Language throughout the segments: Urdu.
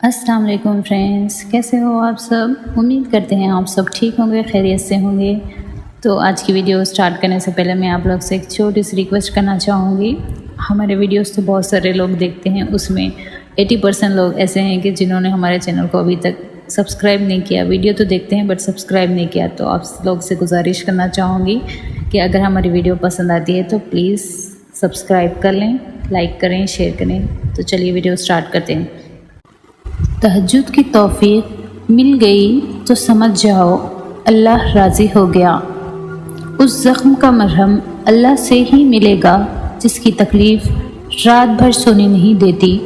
السلام علیکم فرینڈس، کیسے ہو آپ سب؟ امید کرتے ہیں آپ سب ٹھیک ہوں گے، خیریت سے ہوں گے۔ تو آج کی ویڈیو سٹارٹ کرنے سے پہلے میں آپ لوگ سے ایک چھوٹی سی ریکویسٹ کرنا چاہوں گی۔ ہمارے ویڈیوز تو بہت سارے لوگ دیکھتے ہیں، اس میں 80% لوگ ایسے ہیں کہ جنہوں نے ہمارے چینل کو ابھی تک سبسکرائب نہیں کیا۔ ویڈیو تو دیکھتے ہیں بٹ سبسکرائب نہیں کیا، تو آپ لوگ سے گزارش کرنا چاہوں گی کہ اگر ہماری ویڈیو پسند آتی ہے تو پلیز سبسکرائب کر لیں، لائک کریں، شیئر کریں۔ تو چلیے ویڈیو سٹارٹ کرتے ہیں۔ تہجد کی توفیق مل گئی تو سمجھ جاؤ اللہ راضی ہو گیا۔ اس زخم کا مرہم اللہ سے ہی ملے گا جس کی تکلیف رات بھر سونے نہیں دیتی۔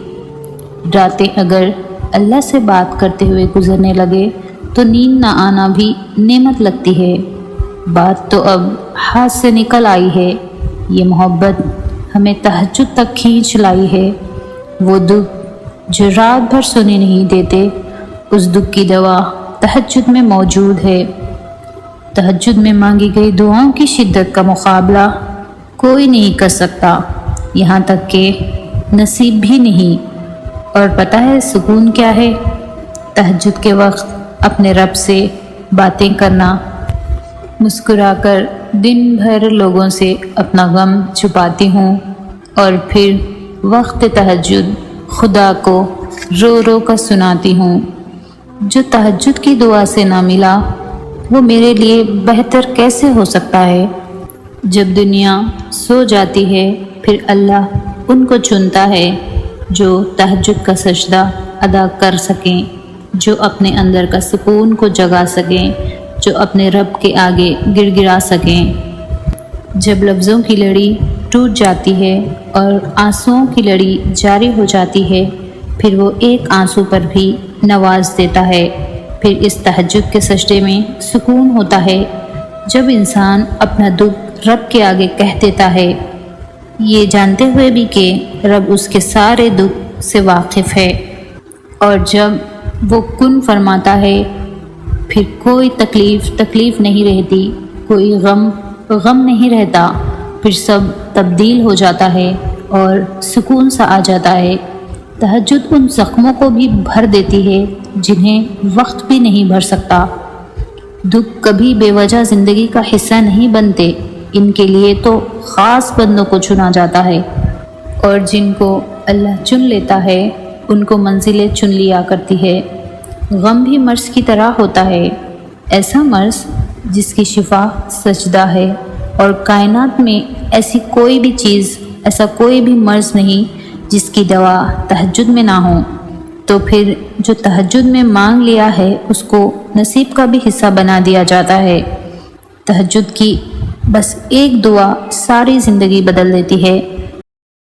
راتیں اگر اللہ سے بات کرتے ہوئے گزرنے لگے تو نیند نہ آنا بھی نعمت لگتی ہے۔ بات تو اب ہاتھ سے نکل آئی ہے، یہ محبت ہمیں تہجد تک کھینچ لائی ہے۔ وہ دکھ جو رات بھر سونے نہیں دیتے، اس دکھ کی دوا تہجد میں موجود ہے۔ تہجد میں مانگی گئی دعاؤں کی شدت کا مقابلہ کوئی نہیں کر سکتا، یہاں تک کہ نصیب بھی نہیں۔ اور پتہ ہے سکون کیا ہے؟ تہجد کے وقت اپنے رب سے باتیں کرنا، مسکرا کر دن بھر لوگوں سے اپنا غم چھپاتی ہوں اور پھر وقت تہجد خدا کو رو رو کر سناتی ہوں۔ جو تہجد کی دعا سے نہ ملا وہ میرے لیے بہتر کیسے ہو سکتا ہے؟ جب دنیا سو جاتی ہے پھر اللہ ان کو چنتا ہے جو تہجد کا سجدہ ادا کر سکیں، جو اپنے اندر کا سکون کو جگا سکیں، جو اپنے رب کے آگے گڑ گڑا سکیں۔ جب لفظوں کی لڑی ٹوٹ جاتی ہے اور آنسوؤں کی لڑی جاری ہو جاتی ہے، پھر وہ ایک آنسو پر بھی نواز دیتا ہے۔ پھر اس تہجد کے سجدے میں سکون ہوتا ہے جب انسان اپنا دکھ رب کے آگے کہہ دیتا ہے، یہ جانتے ہوئے بھی کہ رب اس کے سارے دکھ سے واقف ہے، اور جب وہ کن فرماتا ہے پھر کوئی تکلیف نہیں رہتی، کوئی غم نہیں رہتا، پھر سب تبدیل ہو جاتا ہے اور سکون سا آ جاتا ہے۔ تہجد ان زخموں کو بھی بھر دیتی ہے جنہیں وقت بھی نہیں بھر سکتا۔ دکھ کبھی بے وجہ زندگی کا حصہ نہیں بنتے، ان کے لیے تو خاص بندوں کو چنا جاتا ہے، اور جن کو اللہ چن لیتا ہے ان کو منزلیں چن لیا کرتی ہے۔ غم بھی مرض کی طرح ہوتا ہے، ایسا مرض جس کی شفا سجدہ ہے، اور کائنات میں ایسی کوئی بھی چیز، ایسا کوئی بھی مرض نہیں جس کی دوا تہجد میں نہ ہو۔ تو پھر جو تہجد میں مانگ لیا ہے اس کو نصیب کا بھی حصہ بنا دیا جاتا ہے۔ تہجد کی بس ایک دعا ساری زندگی بدل دیتی ہے۔